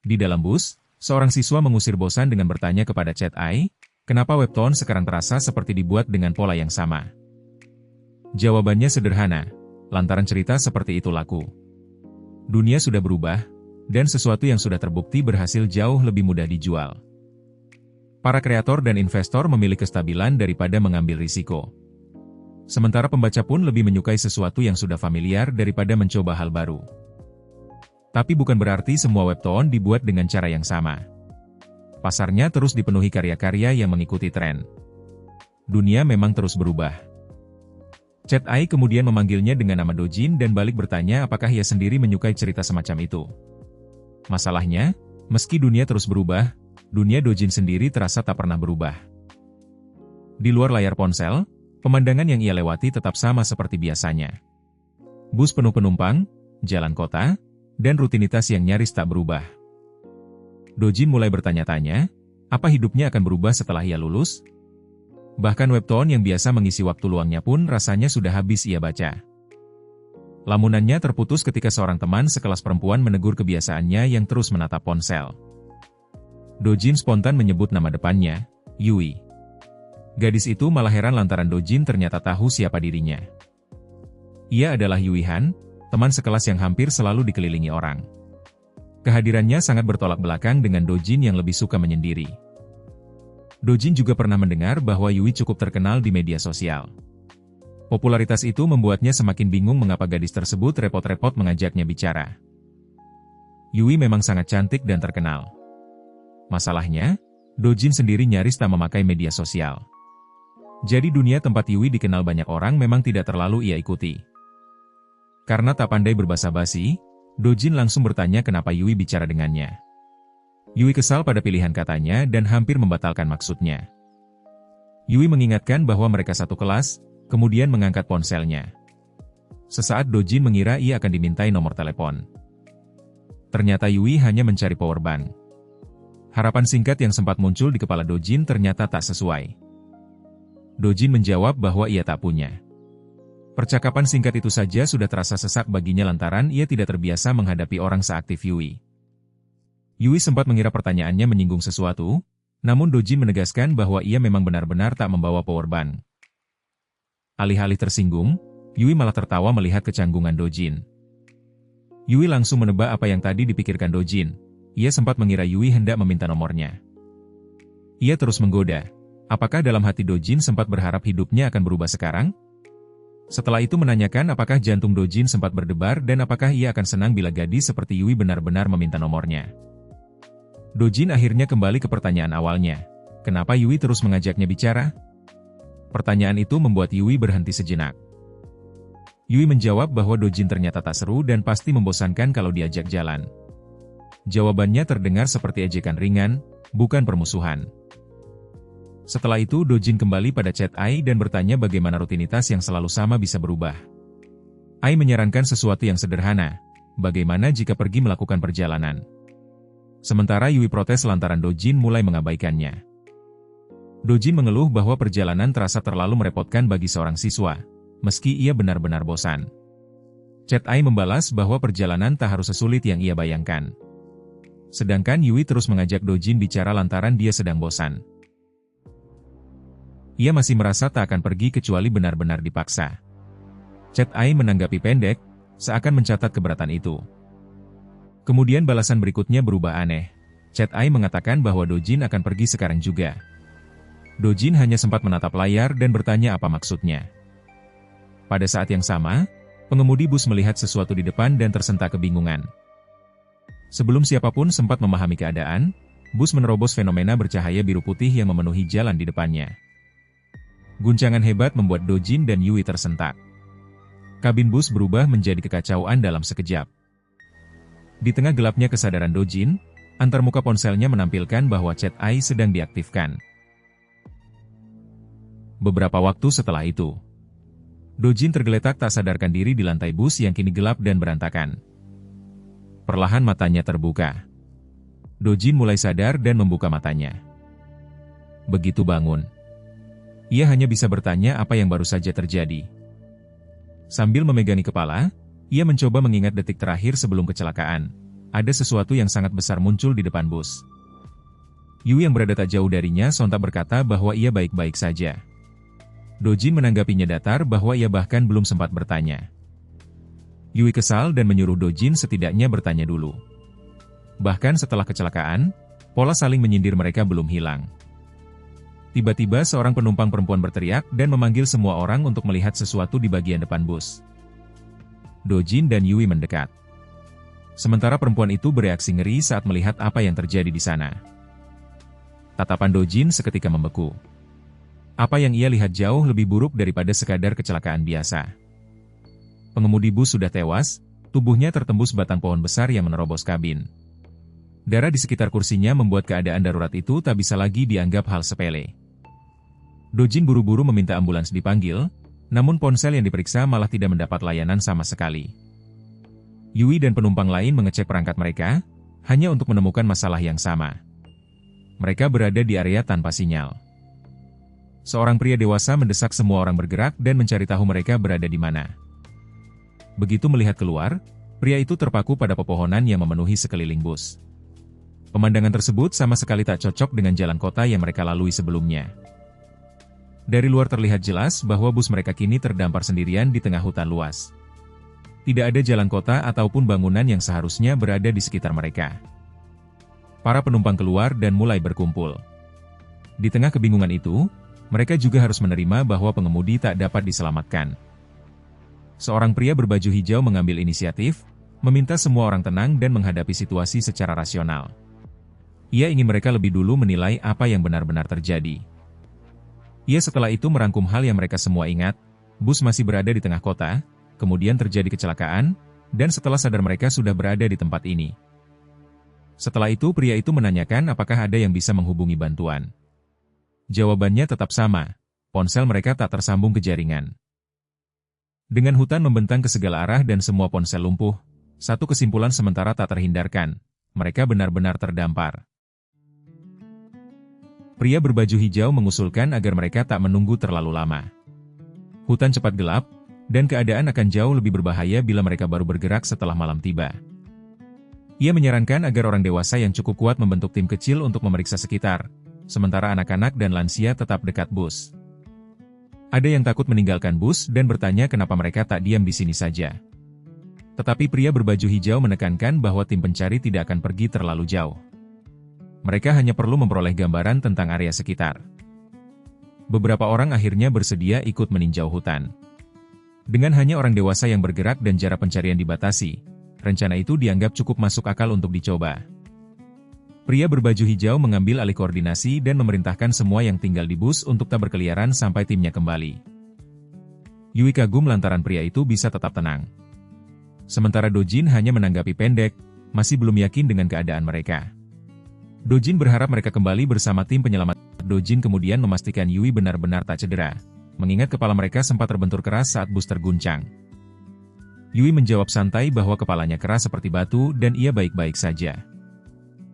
Di dalam bus, seorang siswa mengusir bosan dengan bertanya kepada Chat AI, kenapa webtoon sekarang terasa seperti dibuat dengan pola yang sama? Jawabannya sederhana, lantaran cerita seperti itu laku. Dunia sudah berubah, dan sesuatu yang sudah terbukti berhasil jauh lebih mudah dijual. Para kreator dan investor memilih kestabilan daripada mengambil risiko. Sementara pembaca pun lebih menyukai sesuatu yang sudah familiar daripada mencoba hal baru. Tapi bukan berarti semua webtoon dibuat dengan cara yang sama. Pasarnya terus dipenuhi karya-karya yang mengikuti tren. Dunia memang terus berubah. Chat AI kemudian memanggilnya dengan nama Dojin dan balik bertanya apakah ia sendiri menyukai cerita semacam itu. Masalahnya, meski dunia terus berubah, dunia Dojin sendiri terasa tak pernah berubah. Di luar layar ponsel, pemandangan yang ia lewati tetap sama seperti biasanya. Bus penuh penumpang, jalan kota, dan rutinitas yang nyaris tak berubah. Dojin mulai bertanya-tanya, apa hidupnya akan berubah setelah ia lulus? Bahkan webtoon yang biasa mengisi waktu luangnya pun rasanya sudah habis ia baca. Lamunannya terputus ketika seorang teman sekelas perempuan menegur kebiasaannya yang terus menatap ponsel. Dojin spontan menyebut nama depannya, Yui. Gadis itu malah heran lantaran Dojin ternyata tahu siapa dirinya. Ia adalah Yui Han, teman sekelas yang hampir selalu dikelilingi orang. Kehadirannya sangat bertolak belakang dengan Dojin yang lebih suka menyendiri. Dojin juga pernah mendengar bahwa Yui cukup terkenal di media sosial. Popularitas itu membuatnya semakin bingung mengapa gadis tersebut repot-repot mengajaknya bicara. Yui memang sangat cantik dan terkenal. Masalahnya, Dojin sendiri nyaris tak memakai media sosial. Jadi dunia tempat Yui dikenal banyak orang memang tidak terlalu ia ikuti. Karena tak pandai berbasa basi, Dojin langsung bertanya kenapa Yui bicara dengannya. Yui kesal pada pilihan katanya dan hampir membatalkan maksudnya. Yui mengingatkan bahwa mereka satu kelas, kemudian mengangkat ponselnya. Sesaat Dojin mengira ia akan dimintai nomor telepon. Ternyata Yui hanya mencari powerbank. Harapan singkat yang sempat muncul di kepala Dojin ternyata tak sesuai. Dojin menjawab bahwa ia tak punya. Percakapan singkat itu saja sudah terasa sesak baginya lantaran ia tidak terbiasa menghadapi orang seaktif Yui. Yui sempat mengira pertanyaannya menyinggung sesuatu, namun Dojin menegaskan bahwa ia memang benar-benar tak membawa powerbank. Alih-alih tersinggung, Yui malah tertawa melihat kecanggungan Dojin. Yui langsung menebak apa yang tadi dipikirkan Dojin. Ia sempat mengira Yui hendak meminta nomornya. Ia terus menggoda. Apakah dalam hati Dojin sempat berharap hidupnya akan berubah sekarang? Setelah itu menanyakan apakah jantung Dojin sempat berdebar dan apakah ia akan senang bila gadis seperti Yui benar-benar meminta nomornya. Dojin akhirnya kembali ke pertanyaan awalnya. Kenapa Yui terus mengajaknya bicara? Pertanyaan itu membuat Yui berhenti sejenak. Yui menjawab bahwa Dojin ternyata tak seru dan pasti membosankan kalau diajak jalan. Jawabannya terdengar seperti ejekan ringan, bukan permusuhan. Setelah itu Dojin kembali pada Chat AI dan bertanya bagaimana rutinitas yang selalu sama bisa berubah. AI menyarankan sesuatu yang sederhana, bagaimana jika pergi melakukan perjalanan. Sementara Yui protes lantaran Dojin mulai mengabaikannya. Dojin mengeluh bahwa perjalanan terasa terlalu merepotkan bagi seorang siswa, meski ia benar-benar bosan. Chat AI membalas bahwa perjalanan tak harus sesulit yang ia bayangkan. Sedangkan Yui terus mengajak Dojin bicara lantaran dia sedang bosan. Ia masih merasa tak akan pergi kecuali benar-benar dipaksa. Chat AI menanggapi pendek, seakan mencatat keberatan itu. Kemudian balasan berikutnya berubah aneh. Chat AI mengatakan bahwa Dojin akan pergi sekarang juga. Dojin hanya sempat menatap layar dan bertanya apa maksudnya. Pada saat yang sama, pengemudi bus melihat sesuatu di depan dan tersentak kebingungan. Sebelum siapapun sempat memahami keadaan, bus menerobos fenomena bercahaya biru putih yang memenuhi jalan di depannya. Guncangan hebat membuat Dojin dan Yui tersentak. Kabin bus berubah menjadi kekacauan dalam sekejap. Di tengah gelapnya kesadaran Dojin, antarmuka ponselnya menampilkan bahwa Chat AI sedang diaktifkan. Beberapa waktu setelah itu, Dojin tergeletak tak sadarkan diri di lantai bus yang kini gelap dan berantakan. Perlahan matanya terbuka. Dojin mulai sadar dan membuka matanya. Begitu bangun, ia hanya bisa bertanya apa yang baru saja terjadi. Sambil memegangi kepala, ia mencoba mengingat detik terakhir sebelum kecelakaan. ada sesuatu yang sangat besar muncul di depan bus. Yui yang berada tak jauh darinya sontak berkata bahwa ia baik-baik saja. Dojin menanggapinya datar bahwa ia bahkan belum sempat bertanya. Yui kesal dan menyuruh Dojin setidaknya bertanya dulu. Bahkan setelah kecelakaan, pola saling menyindir mereka belum hilang. Tiba-tiba seorang penumpang perempuan berteriak dan memanggil semua orang untuk melihat sesuatu di bagian depan bus. Dojin dan Yui mendekat. Sementara perempuan itu bereaksi ngeri saat melihat apa yang terjadi di sana. Tatapan Dojin seketika membeku. Apa yang ia lihat jauh lebih buruk daripada sekadar kecelakaan biasa. Pengemudi bus sudah tewas, tubuhnya tertembus batang pohon besar yang menerobos kabin. Darah di sekitar kursinya membuat keadaan darurat itu tak bisa lagi dianggap hal sepele. Dojin buru-buru meminta ambulans dipanggil, namun ponsel yang diperiksa malah tidak mendapat layanan sama sekali. Yui dan penumpang lain mengecek perangkat mereka, hanya untuk menemukan masalah yang sama. Mereka berada di area tanpa sinyal. Seorang pria dewasa mendesak semua orang bergerak dan mencari tahu mereka berada di mana. Begitu melihat keluar, pria itu terpaku pada pepohonan yang memenuhi sekeliling bus. Pemandangan tersebut sama sekali tak cocok dengan jalan kota yang mereka lalui sebelumnya. Dari luar terlihat jelas bahwa bus mereka kini terdampar sendirian di tengah hutan luas. Tidak ada jalan kota ataupun bangunan yang seharusnya berada di sekitar mereka. Para penumpang keluar dan mulai berkumpul. Di tengah kebingungan itu, mereka juga harus menerima bahwa pengemudi tak dapat diselamatkan. Seorang pria berbaju hijau mengambil inisiatif, meminta semua orang tenang dan menghadapi situasi secara rasional. Ia ingin mereka lebih dulu menilai apa yang benar-benar terjadi. Ia setelah itu merangkum hal yang mereka semua ingat, bus masih berada di tengah kota, kemudian terjadi kecelakaan, dan setelah sadar mereka sudah berada di tempat ini. Setelah itu pria itu menanyakan apakah ada yang bisa menghubungi bantuan. Jawabannya tetap sama, ponsel mereka tak tersambung ke jaringan. Dengan hutan membentang ke segala arah dan semua ponsel lumpuh, satu kesimpulan sementara tak terhindarkan, mereka benar-benar terdampar. Pria berbaju hijau mengusulkan agar mereka tak menunggu terlalu lama. Hutan cepat gelap, dan keadaan akan jauh lebih berbahaya bila mereka baru bergerak setelah malam tiba. Ia menyarankan agar orang dewasa yang cukup kuat membentuk tim kecil untuk memeriksa sekitar, sementara anak-anak dan lansia tetap dekat bus. Ada yang takut meninggalkan bus dan bertanya kenapa mereka tak diam di sini saja. Tetapi pria berbaju hijau menekankan bahwa tim pencari tidak akan pergi terlalu jauh. Mereka hanya perlu memperoleh gambaran tentang area sekitar. Beberapa orang akhirnya bersedia ikut meninjau hutan. Dengan hanya orang dewasa yang bergerak dan jarak pencarian dibatasi, rencana itu dianggap cukup masuk akal untuk dicoba. Pria berbaju hijau mengambil alih koordinasi dan memerintahkan semua yang tinggal di bus untuk tak berkeliaran sampai timnya kembali. Yui kagum lantaran pria itu bisa tetap tenang. Sementara Dojin hanya menanggapi pendek, masih belum yakin dengan keadaan mereka. Dojin berharap mereka kembali bersama tim penyelamat. Dojin kemudian memastikan Yui benar-benar tak cedera, mengingat kepala mereka sempat terbentur keras saat bus terguncang. Yui menjawab santai bahwa kepalanya keras seperti batu dan ia baik-baik saja.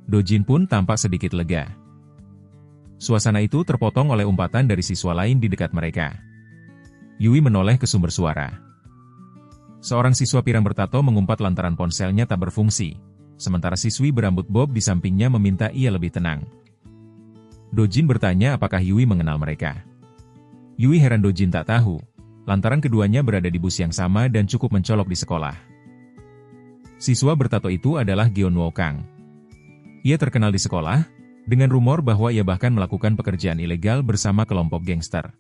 Dojin pun tampak sedikit lega. Suasana itu terpotong oleh umpatan dari siswa lain di dekat mereka. Yui menoleh ke sumber suara. Seorang siswa pirang bertato mengumpat lantaran ponselnya tak berfungsi. Sementara siswi berambut bob di sampingnya meminta ia lebih tenang. Dojin bertanya apakah Yui mengenal mereka. Yui heran Dojin tak tahu, lantaran keduanya berada di bus yang sama dan cukup mencolok di sekolah. Siswa bertato itu adalah Geonwoo Kang. Ia terkenal di sekolah, dengan rumor bahwa ia bahkan melakukan pekerjaan ilegal bersama kelompok gangster.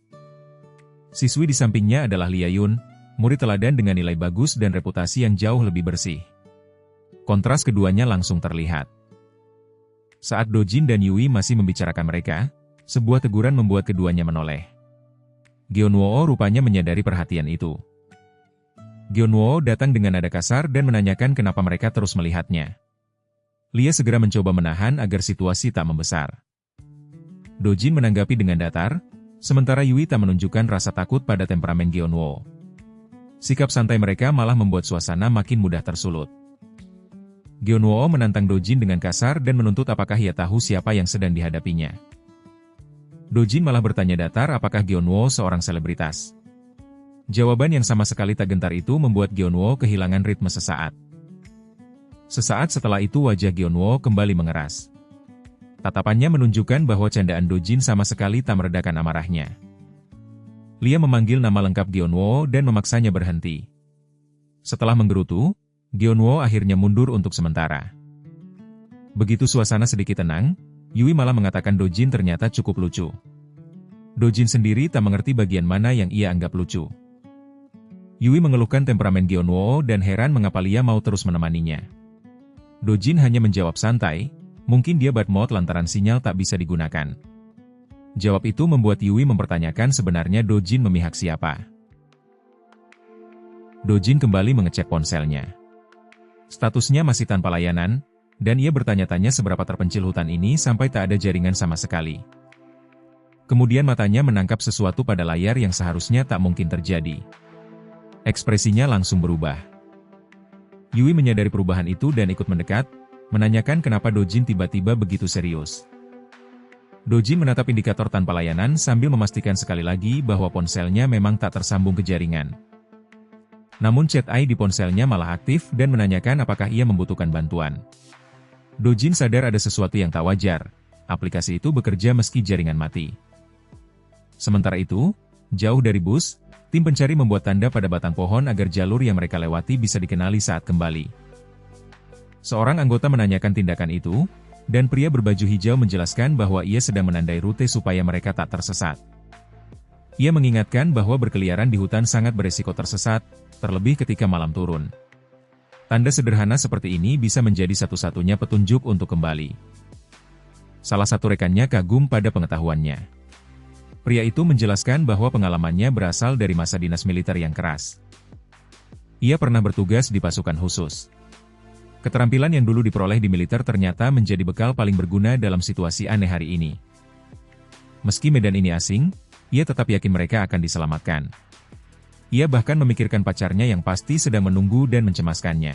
Siswi di sampingnya adalah Lia Yun, murid teladan dengan nilai bagus dan reputasi yang jauh lebih bersih. Kontras keduanya langsung terlihat. Saat Dojin dan Yui masih membicarakan mereka, sebuah teguran membuat keduanya menoleh. Geonwoo rupanya menyadari perhatian itu. Geonwoo datang dengan nada kasar dan menanyakan kenapa mereka terus melihatnya. Lia segera mencoba menahan agar situasi tak membesar. Dojin menanggapi dengan datar, sementara Yui tak menunjukkan rasa takut pada temperamen Geonwoo. Sikap santai mereka malah membuat suasana makin mudah tersulut. Geonwoo menantang Dojin dengan kasar dan menuntut apakah ia tahu siapa yang sedang dihadapinya. Dojin malah bertanya datar apakah Geonwoo seorang selebritas. Jawaban yang sama sekali tak gentar itu membuat Geonwoo kehilangan ritme sesaat. Sesaat setelah itu wajah Gyeonwoo kembali mengeras. Tatapannya menunjukkan bahwa candaan Dojin sama sekali tak meredakan amarahnya. Lia memanggil nama lengkap Gyeonwoo dan memaksanya berhenti. Setelah menggerutu, Gyeonwoo akhirnya mundur untuk sementara. Begitu suasana sedikit tenang, Yui malah mengatakan Dojin ternyata cukup lucu. Dojin sendiri tak mengerti bagian mana yang ia anggap lucu. Yui mengeluhkan temperamen Gyeonwoo dan heran mengapa Lia mau terus menemaninya. Dojin hanya menjawab santai, mungkin dia bad mood lantaran sinyal tak bisa digunakan. Jawab itu membuat Yui mempertanyakan sebenarnya Dojin memihak siapa. Dojin kembali mengecek ponselnya. Statusnya masih tanpa layanan, dan ia bertanya-tanya seberapa terpencil hutan ini sampai tak ada jaringan sama sekali. Kemudian matanya menangkap sesuatu pada layar yang seharusnya tak mungkin terjadi. Ekspresinya langsung berubah. Yui menyadari perubahan itu dan ikut mendekat, menanyakan kenapa Dojin tiba-tiba begitu serius. Dojin menatap indikator tanpa layanan sambil memastikan sekali lagi bahwa ponselnya memang tak tersambung ke jaringan. Namun chat AI di ponselnya malah aktif dan menanyakan apakah ia membutuhkan bantuan. Dojin sadar ada sesuatu yang tak wajar, aplikasi itu bekerja meski jaringan mati. Sementara itu, jauh dari bus, tim pencari membuat tanda pada batang pohon agar jalur yang mereka lewati bisa dikenali saat kembali. Seorang anggota menanyakan tindakan itu, dan pria berbaju hijau menjelaskan bahwa ia sedang menandai rute supaya mereka tak tersesat. Ia mengingatkan bahwa berkeliaran di hutan sangat beresiko tersesat, terlebih ketika malam turun. Tanda sederhana seperti ini bisa menjadi satu-satunya petunjuk untuk kembali. Salah satu rekannya kagum pada pengetahuannya. Pria itu menjelaskan bahwa pengalamannya berasal dari masa dinas militer yang keras. Ia pernah bertugas di pasukan khusus. Keterampilan yang dulu diperoleh di militer ternyata menjadi bekal paling berguna dalam situasi aneh hari ini. Meski medan ini asing, ia tetap yakin mereka akan diselamatkan. Ia bahkan memikirkan pacarnya yang pasti sedang menunggu dan mencemaskannya.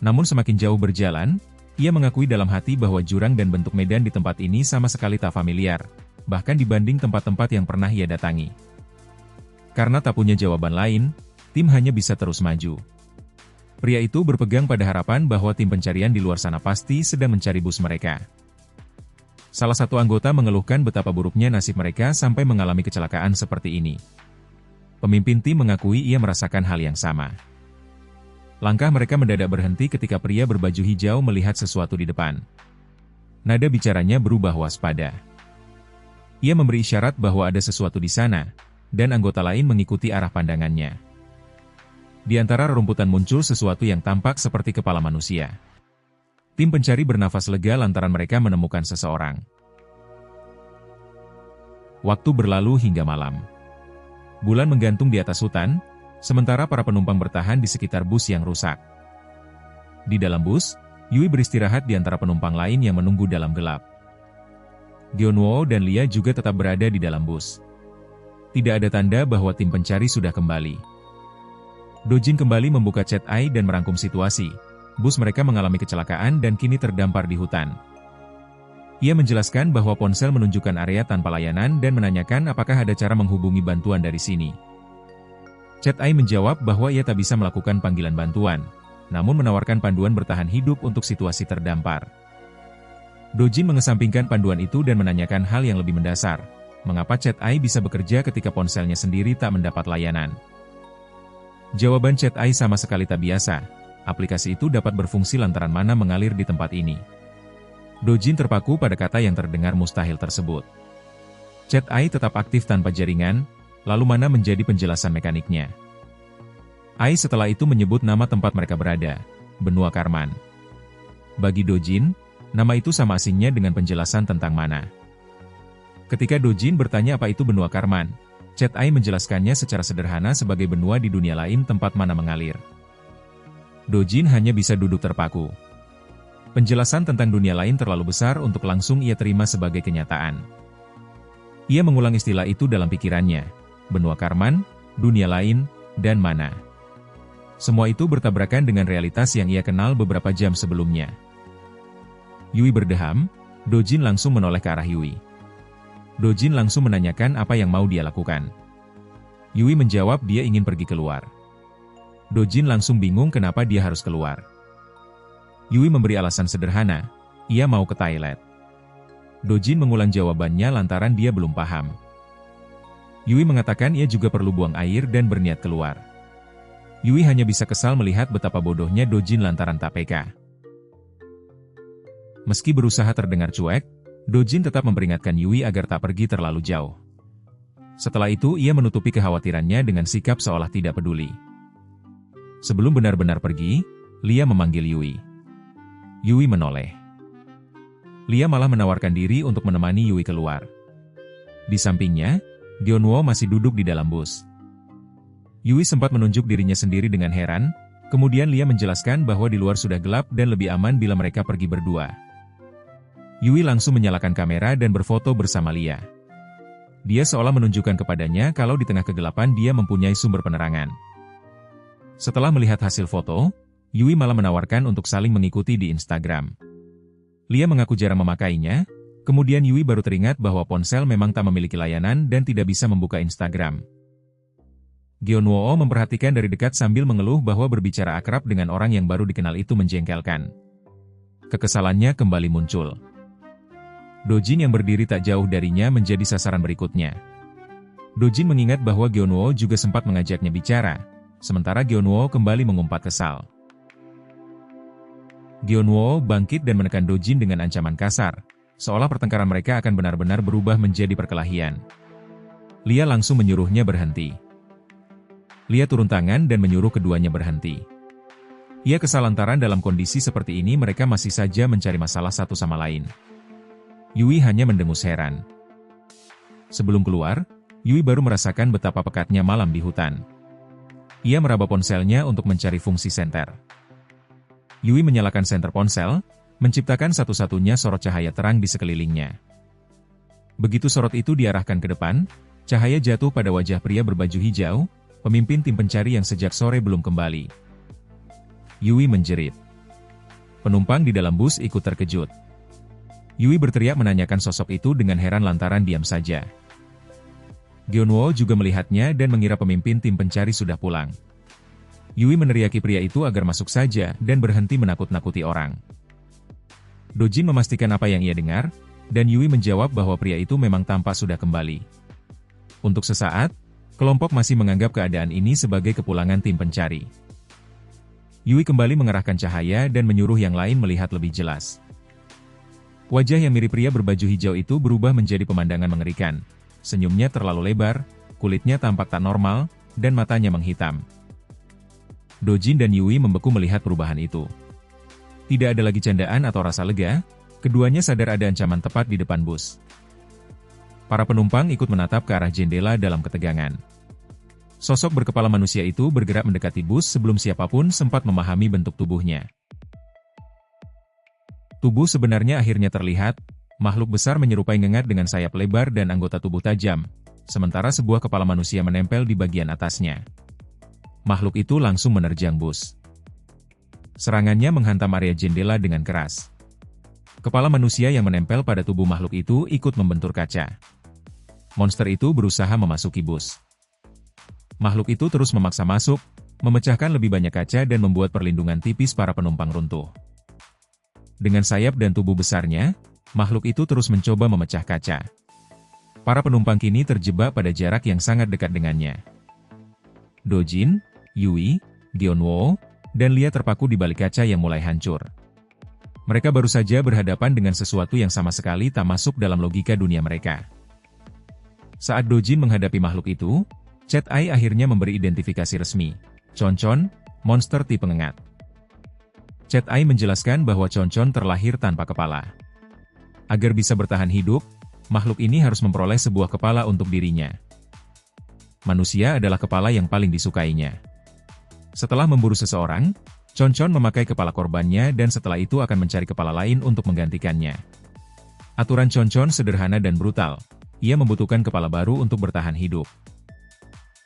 Namun semakin jauh berjalan, ia mengakui dalam hati bahwa jurang dan bentuk medan di tempat ini sama sekali tak familiar, bahkan dibanding tempat-tempat yang pernah ia datangi. Karena tak punya jawaban lain, tim hanya bisa terus maju. Pria itu berpegang pada harapan bahwa tim pencarian di luar sana pasti sedang mencari bus mereka. Salah satu anggota mengeluhkan betapa buruknya nasib mereka sampai mengalami kecelakaan seperti ini. Pemimpin tim mengakui ia merasakan hal yang sama. Langkah mereka mendadak berhenti ketika pria berbaju hijau melihat sesuatu di depan. Nada bicaranya berubah waspada. Ia memberi isyarat bahwa ada sesuatu di sana, dan anggota lain mengikuti arah pandangannya. Di antara rerumputan muncul sesuatu yang tampak seperti kepala manusia. Tim pencari bernafas lega lantaran mereka menemukan seseorang. Waktu berlalu hingga malam. Bulan menggantung di atas hutan, sementara para penumpang bertahan di sekitar bus yang rusak. Di dalam bus, Yui beristirahat di antara penumpang lain yang menunggu dalam gelap. Gyeonwoo dan Lia juga tetap berada di dalam bus. Tidak ada tanda bahwa tim pencari sudah kembali. Dojin kembali membuka chat AI dan merangkum situasi. Bus mereka mengalami kecelakaan dan kini terdampar di hutan. Ia menjelaskan bahwa ponsel menunjukkan area tanpa layanan dan menanyakan apakah ada cara menghubungi bantuan dari sini. Chat AI menjawab bahwa ia tak bisa melakukan panggilan bantuan, namun menawarkan panduan bertahan hidup untuk situasi terdampar. Dojin mengesampingkan panduan itu dan menanyakan hal yang lebih mendasar, mengapa chat AI bisa bekerja ketika ponselnya sendiri tak mendapat layanan. Jawaban chat AI sama sekali tak biasa, aplikasi itu dapat berfungsi lantaran mana mengalir di tempat ini. Dojin terpaku pada kata yang terdengar mustahil tersebut. Chat AI tetap aktif tanpa jaringan, lalu mana menjadi penjelasan mekaniknya. AI setelah itu menyebut nama tempat mereka berada, benua Karman. Bagi Dojin, nama itu sama asingnya dengan penjelasan tentang mana. Ketika Dojin bertanya apa itu benua Karman, chat AI menjelaskannya secara sederhana sebagai benua di dunia lain tempat mana mengalir. Dojin hanya bisa duduk terpaku. Penjelasan tentang dunia lain terlalu besar untuk langsung ia terima sebagai kenyataan. Ia mengulang istilah itu dalam pikirannya, benua Karman, dunia lain, dan mana. Semua itu bertabrakan dengan realitas yang ia kenal beberapa jam sebelumnya. Yui berdeham, Dojin langsung menoleh ke arah Yui. Dojin langsung menanyakan apa yang mau dia lakukan. Yui menjawab dia ingin pergi keluar. Dojin langsung bingung kenapa dia harus keluar. Yui memberi alasan sederhana, ia mau ke toilet. Dojin mengulang jawabannya lantaran dia belum paham. Yui mengatakan ia juga perlu buang air dan berniat keluar. Yui hanya bisa kesal melihat betapa bodohnya Dojin lantaran tak peka. Meski berusaha terdengar cuek, Dojin tetap memperingatkan Yui agar tak pergi terlalu jauh. Setelah itu ia menutupi kekhawatirannya dengan sikap seolah tidak peduli. Sebelum benar-benar pergi, Lia memanggil Yui. Yui menoleh. Lia malah menawarkan diri untuk menemani Yui keluar. Di sampingnya, Gyeonwoo masih duduk di dalam bus. Yui sempat menunjuk dirinya sendiri dengan heran, kemudian Lia menjelaskan bahwa di luar sudah gelap dan lebih aman bila mereka pergi berdua. Yui langsung menyalakan kamera dan berfoto bersama Lia. Dia seolah menunjukkan kepadanya kalau di tengah kegelapan dia mempunyai sumber penerangan. Setelah melihat hasil foto, Yui malah menawarkan untuk saling mengikuti di Instagram. Lia mengaku jarang memakainya, kemudian Yui baru teringat bahwa ponsel memang tak memiliki layanan dan tidak bisa membuka Instagram. Gyeonwoo memperhatikan dari dekat sambil mengeluh bahwa berbicara akrab dengan orang yang baru dikenal itu menjengkelkan. Kekesalannya kembali muncul. Dojin yang berdiri tak jauh darinya menjadi sasaran berikutnya. Dojin mengingat bahwa Gyeonwoo juga sempat mengajaknya bicara, sementara Gyeonwoo kembali mengumpat kesal. Gyeonwoo bangkit dan menekan Dojin dengan ancaman kasar, seolah pertengkaran mereka akan benar-benar berubah menjadi perkelahian. Lia langsung menyuruhnya berhenti. Lia turun tangan dan menyuruh keduanya berhenti. Ia kesal lantaran dalam kondisi seperti ini mereka masih saja mencari masalah satu sama lain. Yui hanya mendengus heran. Sebelum keluar, Yui baru merasakan betapa pekatnya malam di hutan. Ia meraba ponselnya untuk mencari fungsi senter. Yui menyalakan senter ponsel, menciptakan satu-satunya sorot cahaya terang di sekelilingnya. Begitu sorot itu diarahkan ke depan, cahaya jatuh pada wajah pria berbaju hijau, pemimpin tim pencari yang sejak sore belum kembali. Yui menjerit. Penumpang di dalam bus ikut terkejut. Yui berteriak menanyakan sosok itu dengan heran lantaran diam saja. Gyeonwoo juga melihatnya dan mengira pemimpin tim pencari sudah pulang. Yui meneriaki pria itu agar masuk saja dan berhenti menakut-nakuti orang. Dojin memastikan apa yang ia dengar, dan Yui menjawab bahwa pria itu memang tampak sudah kembali. Untuk sesaat, kelompok masih menganggap keadaan ini sebagai kepulangan tim pencari. Yui kembali mengerahkan cahaya dan menyuruh yang lain melihat lebih jelas. Wajah yang mirip pria berbaju hijau itu berubah menjadi pemandangan mengerikan. Senyumnya terlalu lebar, kulitnya tampak tak normal, dan matanya menghitam. Dojin dan Yui membeku melihat perubahan itu. Tidak ada lagi candaan atau rasa lega, keduanya sadar ada ancaman tepat di depan bus. Para penumpang ikut menatap ke arah jendela dalam ketegangan. Sosok berkepala manusia itu bergerak mendekati bus sebelum siapapun sempat memahami bentuk tubuhnya. Tubuh sebenarnya akhirnya terlihat, makhluk besar menyerupai ngengat dengan sayap lebar dan anggota tubuh tajam, sementara sebuah kepala manusia menempel di bagian atasnya. Makhluk itu langsung menerjang bus. Serangannya menghantam area jendela dengan keras. Kepala manusia yang menempel pada tubuh makhluk itu ikut membentur kaca. Monster itu berusaha memasuki bus. Makhluk itu terus memaksa masuk, memecahkan lebih banyak kaca dan membuat perlindungan tipis para penumpang runtuh. Dengan sayap dan tubuh besarnya, makhluk itu terus mencoba memecah kaca. Para penumpang kini terjebak pada jarak yang sangat dekat dengannya. Dojin, Yui, Gyeonwoo, dan Lia terpaku di balik kaca yang mulai hancur. Mereka baru saja berhadapan dengan sesuatu yang sama sekali tak masuk dalam logika dunia mereka. Saat Dojin menghadapi makhluk itu, Chat Ai akhirnya memberi identifikasi resmi. Chonchon, monster tipe ngengat. Chat Ai menjelaskan bahwa Chonchon terlahir tanpa kepala. Agar bisa bertahan hidup, makhluk ini harus memperoleh sebuah kepala untuk dirinya. Manusia adalah kepala yang paling disukainya. Setelah memburu seseorang, Chonchon memakai kepala korbannya dan setelah itu akan mencari kepala lain untuk menggantikannya. Aturan Chonchon sederhana dan brutal. Ia membutuhkan kepala baru untuk bertahan hidup.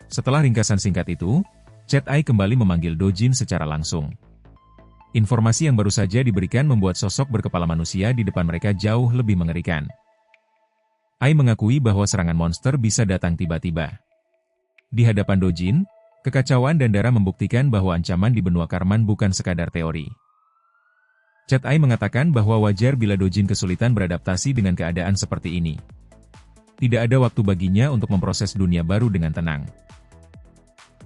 Setelah ringkasan singkat itu, Chat Ai kembali memanggil Dojin secara langsung. Informasi yang baru saja diberikan membuat sosok berkepala manusia di depan mereka jauh lebih mengerikan. Ai mengakui bahwa serangan monster bisa datang tiba-tiba. Di hadapan Dojin, kekacauan dan darah membuktikan bahwa ancaman di benua Karman bukan sekadar teori. Chat Ai mengatakan bahwa wajar bila Dojin kesulitan beradaptasi dengan keadaan seperti ini. Tidak ada waktu baginya untuk memproses dunia baru dengan tenang.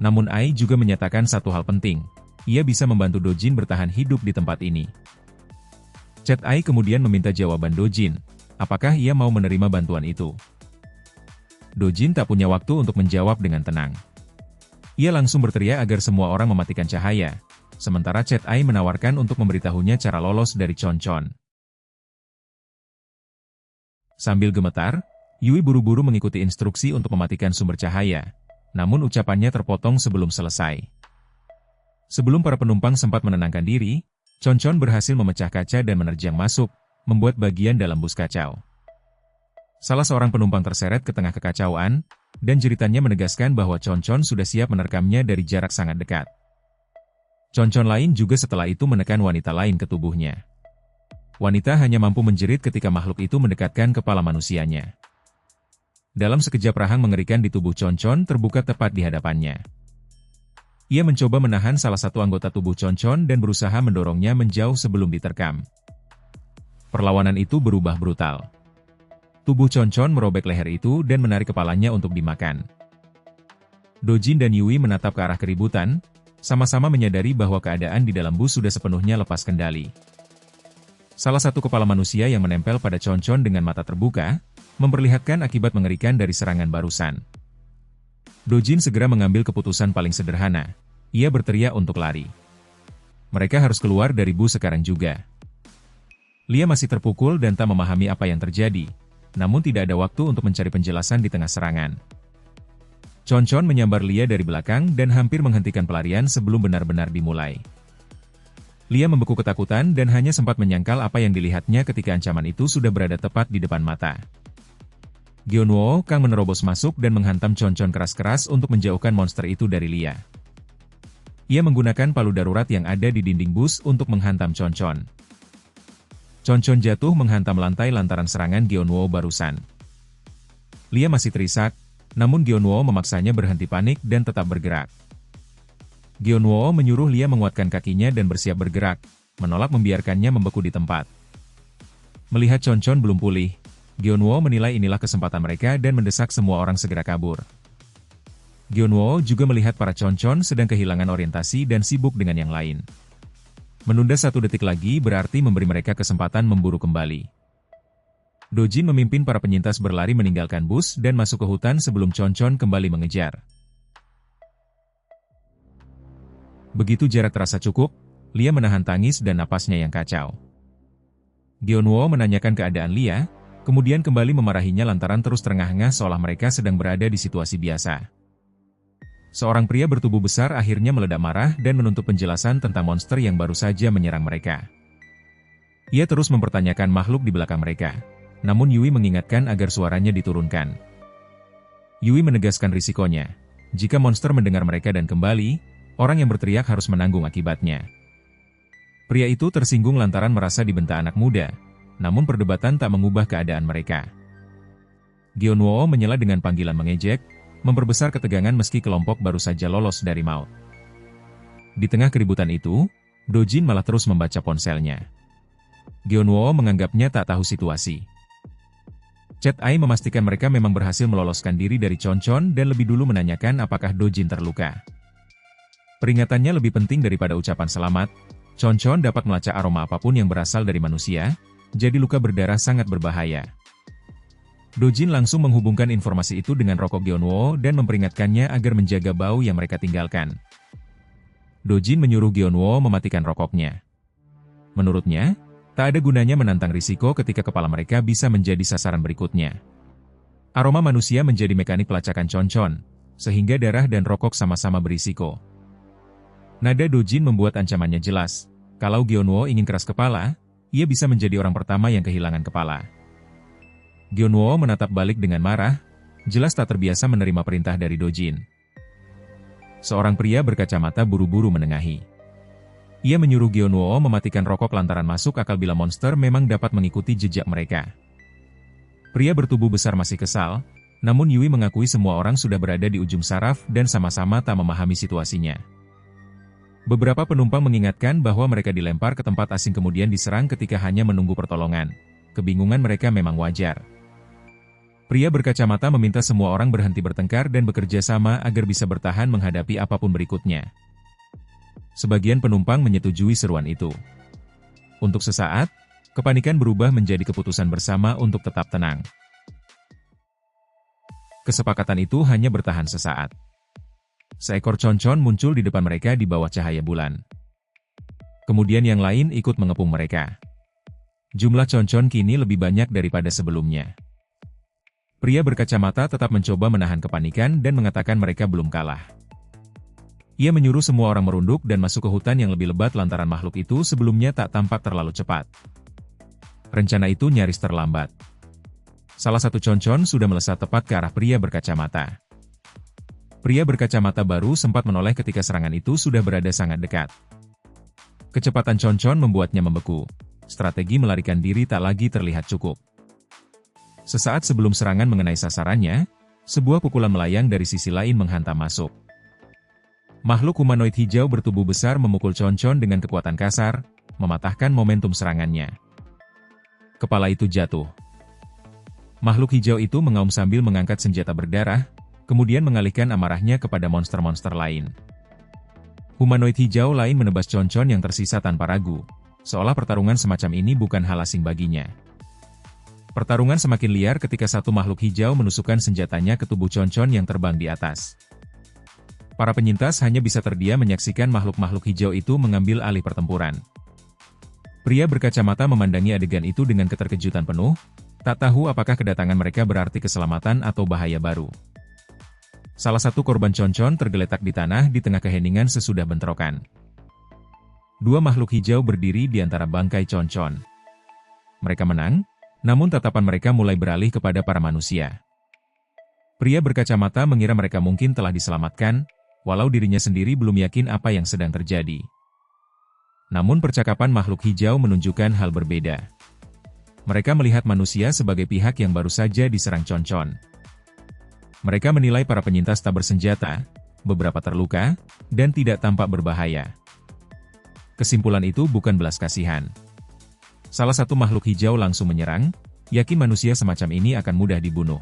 Namun Ai juga menyatakan satu hal penting, ia bisa membantu Dojin bertahan hidup di tempat ini. Chat Ai kemudian meminta jawaban Dojin, apakah ia mau menerima bantuan itu. Dojin tak punya waktu untuk menjawab dengan tenang. Ia langsung berteriak agar semua orang mematikan cahaya, sementara Chat Ai menawarkan untuk memberitahunya cara lolos dari Chon-Chon. Sambil gemetar, Yui buru-buru mengikuti instruksi untuk mematikan sumber cahaya, namun ucapannya terpotong sebelum selesai. Sebelum para penumpang sempat menenangkan diri, Chon-Chon berhasil memecah kaca dan menerjang masuk, membuat bagian dalam bus kacau. Salah seorang penumpang terseret ke tengah kekacauan, dan jeritannya menegaskan bahwa Chon-Chon sudah siap menerkamnya dari jarak sangat dekat. Chon-Chon lain juga setelah itu menekan wanita lain ke tubuhnya. Wanita hanya mampu menjerit ketika makhluk itu mendekatkan kepala manusianya. Dalam sekejap rahang mengerikan di tubuh Chon-Chon terbuka tepat di hadapannya. Ia mencoba menahan salah satu anggota tubuh Chon-Chon dan berusaha mendorongnya menjauh sebelum diterkam. Perlawanan itu berubah brutal. Tubuh Chon-Chon merobek leher itu dan menarik kepalanya untuk dimakan. Dojin dan Yui menatap ke arah keributan, sama-sama menyadari bahwa keadaan di dalam bus sudah sepenuhnya lepas kendali. Salah satu kepala manusia yang menempel pada Chon-Chon dengan mata terbuka, memperlihatkan akibat mengerikan dari serangan barusan. Dojin segera mengambil keputusan paling sederhana. Ia berteriak untuk lari. Mereka harus keluar dari bus sekarang juga. Lia masih terpukul dan tak memahami apa yang terjadi, namun tidak ada waktu untuk mencari penjelasan di tengah serangan. Chon-Chon menyambar Lia dari belakang dan hampir menghentikan pelarian sebelum benar-benar dimulai. Lia membeku ketakutan dan hanya sempat menyangkal apa yang dilihatnya ketika ancaman itu sudah berada tepat di depan mata. Gyeonwoo Kang menerobos masuk dan menghantam Chon-Chon keras-keras untuk menjauhkan monster itu dari Lia. Ia menggunakan palu darurat yang ada di dinding bus untuk menghantam Chon-Chon. Chon-Chon jatuh menghantam lantai lantaran serangan Gyeonwoo barusan. Lia masih terisak, namun Gyeonwoo memaksanya berhenti panik dan tetap bergerak. Gyeonwoo menyuruh Lia menguatkan kakinya dan bersiap bergerak, menolak membiarkannya membeku di tempat. Melihat Chon-Chon belum pulih, Gyeonwoo menilai inilah kesempatan mereka dan mendesak semua orang segera kabur. Gyeonwoo juga melihat para Chon-Chon sedang kehilangan orientasi dan sibuk dengan yang lain. Menunda 1 detik lagi berarti memberi mereka kesempatan memburu kembali. Dojin memimpin para penyintas berlari meninggalkan bus dan masuk ke hutan sebelum Chon-Chon kembali mengejar. Begitu jarak terasa cukup, Lia menahan tangis dan napasnya yang kacau. Gyeonwoo menanyakan keadaan Lia, kemudian kembali memarahinya lantaran terus terengah-engah seolah mereka sedang berada di situasi biasa. Seorang pria bertubuh besar akhirnya meledak marah dan menuntut penjelasan tentang monster yang baru saja menyerang mereka. Ia terus mempertanyakan makhluk di belakang mereka, namun Yui mengingatkan agar suaranya diturunkan. Yui menegaskan risikonya. Jika monster mendengar mereka dan kembali, orang yang berteriak harus menanggung akibatnya. Pria itu tersinggung lantaran merasa dibentak anak muda, namun perdebatan tak mengubah keadaan mereka. Gyeonwoo menyela dengan panggilan mengejek, memperbesar ketegangan meski kelompok baru saja lolos dari maut. Di tengah keributan itu, Dojin malah terus membaca ponselnya. Gyeonwoo menganggapnya tak tahu situasi. Chat Ai memastikan mereka memang berhasil meloloskan diri dari Chon-Chon dan lebih dulu menanyakan apakah Dojin terluka. Peringatannya lebih penting daripada ucapan selamat. Chon-Chon dapat melacak aroma apapun yang berasal dari manusia, jadi luka berdarah sangat berbahaya. Dojin langsung menghubungkan informasi itu dengan rokok Gyeonwoo dan memperingatkannya agar menjaga bau yang mereka tinggalkan. Dojin menyuruh Gyeonwoo mematikan rokoknya. Menurutnya, tak ada gunanya menantang risiko ketika kepala mereka bisa menjadi sasaran berikutnya. Aroma manusia menjadi mekanik pelacakan Chon-Chon, sehingga darah dan rokok sama-sama berisiko. Nada Dojin membuat ancamannya jelas. Kalau Gyeonwoo ingin keras kepala, ia bisa menjadi orang pertama yang kehilangan kepala. Gyeonwoo menatap balik dengan marah, jelas tak terbiasa menerima perintah dari Dojin. Seorang pria berkacamata buru-buru menengahi. Ia menyuruh Gyeonwoo mematikan rokok lantaran masuk akal bila monster memang dapat mengikuti jejak mereka. Pria bertubuh besar masih kesal, namun Yui mengakui semua orang sudah berada di ujung saraf dan sama-sama tak memahami situasinya. Beberapa penumpang mengingatkan bahwa mereka dilempar ke tempat asing kemudian diserang ketika hanya menunggu pertolongan. Kebingungan mereka memang wajar. Pria berkacamata meminta semua orang berhenti bertengkar dan bekerja sama agar bisa bertahan menghadapi apapun berikutnya. Sebagian penumpang menyetujui seruan itu. Untuk sesaat, kepanikan berubah menjadi keputusan bersama untuk tetap tenang. Kesepakatan itu hanya bertahan sesaat. Seekor concon muncul di depan mereka di bawah cahaya bulan. Kemudian yang lain ikut mengepung mereka. Jumlah concon kini lebih banyak daripada sebelumnya. Pria berkacamata tetap mencoba menahan kepanikan dan mengatakan mereka belum kalah. Ia menyuruh semua orang merunduk dan masuk ke hutan yang lebih lebat lantaran makhluk itu sebelumnya tak tampak terlalu cepat. Rencana itu nyaris terlambat. Salah satu concon sudah melesat tepat ke arah pria berkacamata. Pria berkacamata baru sempat menoleh ketika serangan itu sudah berada sangat dekat. Kecepatan concon membuatnya membeku. Strategi melarikan diri tak lagi terlihat cukup. Sesaat sebelum serangan mengenai sasarannya, sebuah pukulan melayang dari sisi lain menghantam masuk. Makhluk humanoid hijau bertubuh besar memukul concon dengan kekuatan kasar, mematahkan momentum serangannya. Kepala itu jatuh. Makhluk hijau itu mengaum sambil mengangkat senjata berdarah, kemudian mengalihkan amarahnya kepada monster-monster lain. Humanoid hijau lain menebas concon yang tersisa tanpa ragu, seolah pertarungan semacam ini bukan hal asing baginya. Pertarungan semakin liar ketika satu makhluk hijau menusukkan senjatanya ke tubuh concon yang terbang di atas. Para penyintas hanya bisa terdiam menyaksikan makhluk-makhluk hijau itu mengambil alih pertempuran. Pria berkacamata memandangi adegan itu dengan keterkejutan penuh, tak tahu apakah kedatangan mereka berarti keselamatan atau bahaya baru. Salah satu korban concon tergeletak di tanah di tengah keheningan sesudah bentrokan. Dua makhluk hijau berdiri di antara bangkai concon. Mereka menang, namun tatapan mereka mulai beralih kepada para manusia. Pria berkacamata mengira mereka mungkin telah diselamatkan, walau dirinya sendiri belum yakin apa yang sedang terjadi. Namun percakapan makhluk hijau menunjukkan hal berbeda. Mereka melihat manusia sebagai pihak yang baru saja diserang concon. Mereka menilai para penyintas tak bersenjata, beberapa terluka, dan tidak tampak berbahaya. Kesimpulan itu bukan belas kasihan. Salah satu makhluk hijau langsung menyerang, yakin manusia semacam ini akan mudah dibunuh.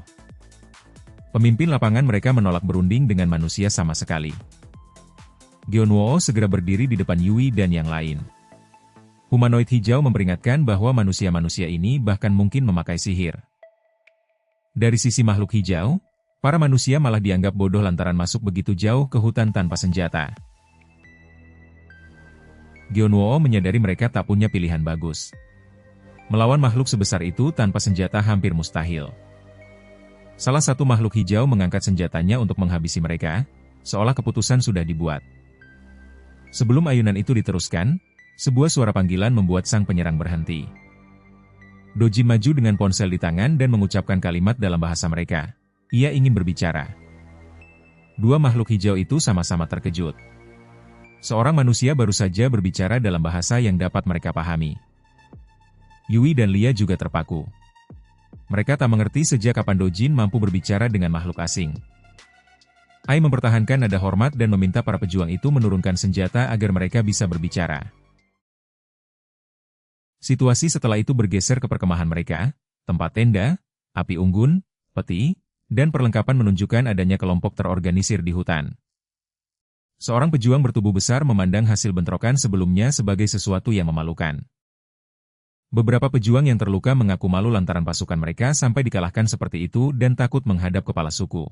Pemimpin lapangan mereka menolak berunding dengan manusia sama sekali. Geonwoo segera berdiri di depan Yui dan yang lain. Humanoid hijau memperingatkan bahwa manusia-manusia ini bahkan mungkin memakai sihir. Dari sisi makhluk hijau, para manusia malah dianggap bodoh lantaran masuk begitu jauh ke hutan tanpa senjata. Geonwoo menyadari mereka tak punya pilihan bagus. Melawan makhluk sebesar itu tanpa senjata hampir mustahil. Salah satu makhluk hijau mengangkat senjatanya untuk menghabisi mereka, seolah keputusan sudah dibuat. Sebelum ayunan itu diteruskan, sebuah suara panggilan membuat sang penyerang berhenti. Dojin maju dengan ponsel di tangan dan mengucapkan kalimat dalam bahasa mereka. Ia ingin berbicara. Dua makhluk hijau itu sama-sama terkejut. Seorang manusia baru saja berbicara dalam bahasa yang dapat mereka pahami. Yui dan Lia juga terpaku. Mereka tak mengerti sejak kapan Dojin mampu berbicara dengan makhluk asing. Ai mempertahankan nada hormat dan meminta para pejuang itu menurunkan senjata agar mereka bisa berbicara. Situasi setelah itu bergeser ke perkemahan mereka, tempat tenda, api unggun, peti, dan perlengkapan menunjukkan adanya kelompok terorganisir di hutan. Seorang pejuang bertubuh besar memandang hasil bentrokan sebelumnya sebagai sesuatu yang memalukan. Beberapa pejuang yang terluka mengaku malu lantaran pasukan mereka sampai dikalahkan seperti itu dan takut menghadap kepala suku.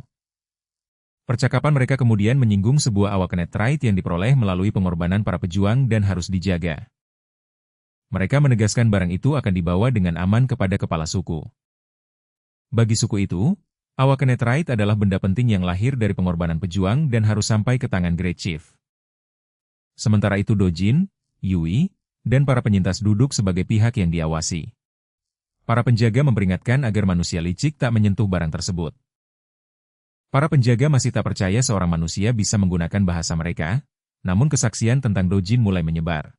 Percakapan mereka kemudian menyinggung sebuah awakenate yang diperoleh melalui pengorbanan para pejuang dan harus dijaga. Mereka menegaskan barang itu akan dibawa dengan aman kepada kepala suku. Bagi suku itu, awakenate adalah benda penting yang lahir dari pengorbanan pejuang dan harus sampai ke tangan Great Chief. Sementara itu Dojin, Yui, dan para penyintas duduk sebagai pihak yang diawasi. Para penjaga memperingatkan agar manusia licik tak menyentuh barang tersebut. Para penjaga masih tak percaya seorang manusia bisa menggunakan bahasa mereka, namun kesaksian tentang Dojin mulai menyebar.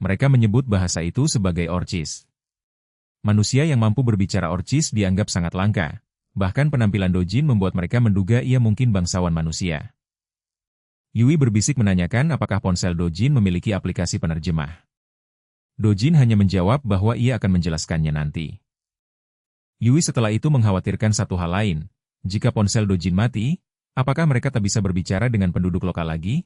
Mereka menyebut bahasa itu sebagai Orcis. Manusia yang mampu berbicara Orcis dianggap sangat langka, bahkan penampilan Dojin membuat mereka menduga ia mungkin bangsawan manusia. Yui berbisik menanyakan apakah ponsel Dojin memiliki aplikasi penerjemah. Dojin hanya menjawab bahwa ia akan menjelaskannya nanti. Yui setelah itu mengkhawatirkan satu hal lain. Jika ponsel Dojin mati, apakah mereka tak bisa berbicara dengan penduduk lokal lagi?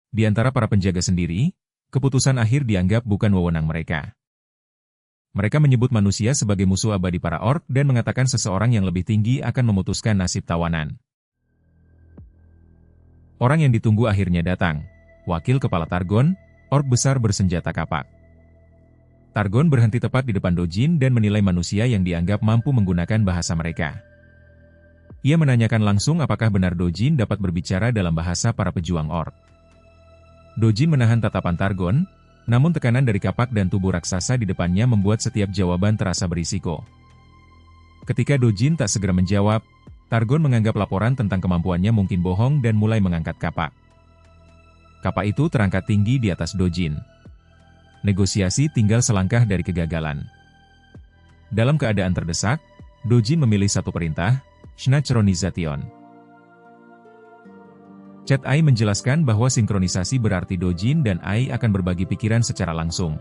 Di antara para penjaga sendiri, keputusan akhir dianggap bukan wewenang mereka. Mereka menyebut manusia sebagai musuh abadi para orc dan mengatakan seseorang yang lebih tinggi akan memutuskan nasib tawanan. Orang yang ditunggu akhirnya datang. Wakil Kepala Targon, orc besar bersenjata kapak. Targon berhenti tepat di depan Dojin dan menilai manusia yang dianggap mampu menggunakan bahasa mereka. Ia menanyakan langsung apakah benar Dojin dapat berbicara dalam bahasa para pejuang orc. Dojin menahan tatapan Targon, namun tekanan dari kapak dan tubuh raksasa di depannya membuat setiap jawaban terasa berisiko. Ketika Dojin tak segera menjawab, Targon menganggap laporan tentang kemampuannya mungkin bohong dan mulai mengangkat kapak. Kapak itu terangkat tinggi di atas Dojin. Negosiasi tinggal selangkah dari kegagalan. Dalam keadaan terdesak, Dojin memilih satu perintah, Synchronization. Chat Ai menjelaskan bahwa sinkronisasi berarti Dojin dan Ai akan berbagi pikiran secara langsung.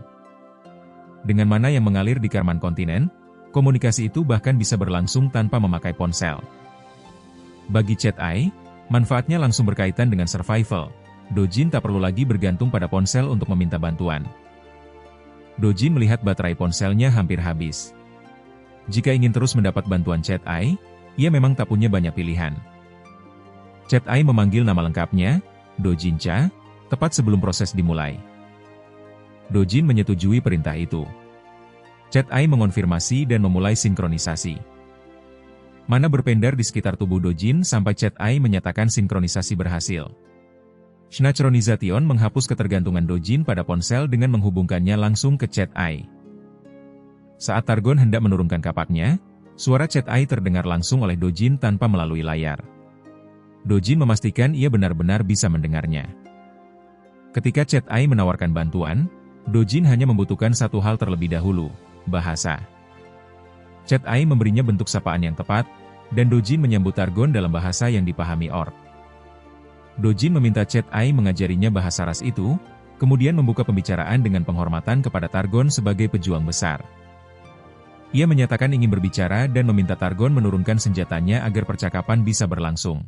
Dengan mana yang mengalir di Karman kontinen, komunikasi itu bahkan bisa berlangsung tanpa memakai ponsel. Bagi Chat Ai, manfaatnya langsung berkaitan dengan survival. Dojin tak perlu lagi bergantung pada ponsel untuk meminta bantuan. Dojin melihat baterai ponselnya hampir habis. Jika ingin terus mendapat bantuan Chat Ai, ia memang tak punya banyak pilihan. Chat Ai memanggil nama lengkapnya, Dojin Cha, tepat sebelum proses dimulai. Dojin menyetujui perintah itu. Chat Ai mengonfirmasi dan memulai sinkronisasi. Mana berpendar di sekitar tubuh Dojin sampai Chat Ai menyatakan sinkronisasi berhasil. Synchronization menghapus ketergantungan Dojin pada ponsel dengan menghubungkannya langsung ke Chat Ai. Saat Targon hendak menurunkan kapaknya, suara Chat Ai terdengar langsung oleh Dojin tanpa melalui layar. Dojin memastikan ia benar-benar bisa mendengarnya. Ketika Chat Ai menawarkan bantuan, Dojin hanya membutuhkan satu hal terlebih dahulu, bahasa. Chat Ai memberinya bentuk sapaan yang tepat, dan Dojin menyambut Targon dalam bahasa yang dipahami orc. Dojin meminta Chat Ai mengajarinya bahasa ras itu, kemudian membuka pembicaraan dengan penghormatan kepada Targon sebagai pejuang besar. Ia menyatakan ingin berbicara dan meminta Targon menurunkan senjatanya agar percakapan bisa berlangsung.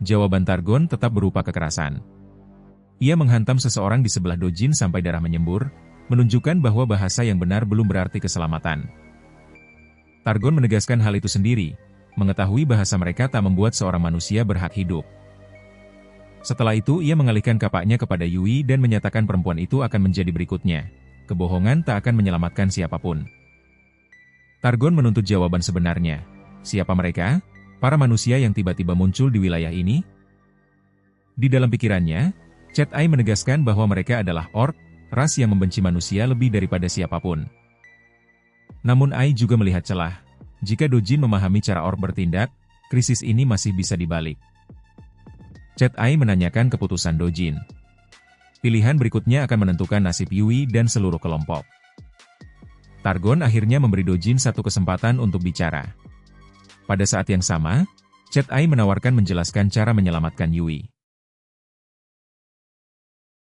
Jawaban Targon tetap berupa kekerasan. Ia menghantam seseorang di sebelah Dojin sampai darah menyembur, menunjukkan bahwa bahasa yang benar belum berarti keselamatan. Targon menegaskan hal itu sendiri, mengetahui bahasa mereka tak membuat seorang manusia berhak hidup. Setelah itu ia mengalihkan kapaknya kepada Yui dan menyatakan perempuan itu akan menjadi berikutnya. Kebohongan tak akan menyelamatkan siapapun. Targon menuntut jawaban sebenarnya. Siapa mereka? Para manusia yang tiba-tiba muncul di wilayah ini? Di dalam pikirannya, Chat Ai menegaskan bahwa mereka adalah orc, ras yang membenci manusia lebih daripada siapapun. Namun Ai juga melihat celah. Jika Dojin memahami cara orc bertindak, krisis ini masih bisa dibalik. Chat Ai menanyakan keputusan Dojin. Pilihan berikutnya akan menentukan nasib Yui dan seluruh kelompok. Targon akhirnya memberi Dojin satu kesempatan untuk bicara. Pada saat yang sama, Chat Ai menawarkan menjelaskan cara menyelamatkan Yui.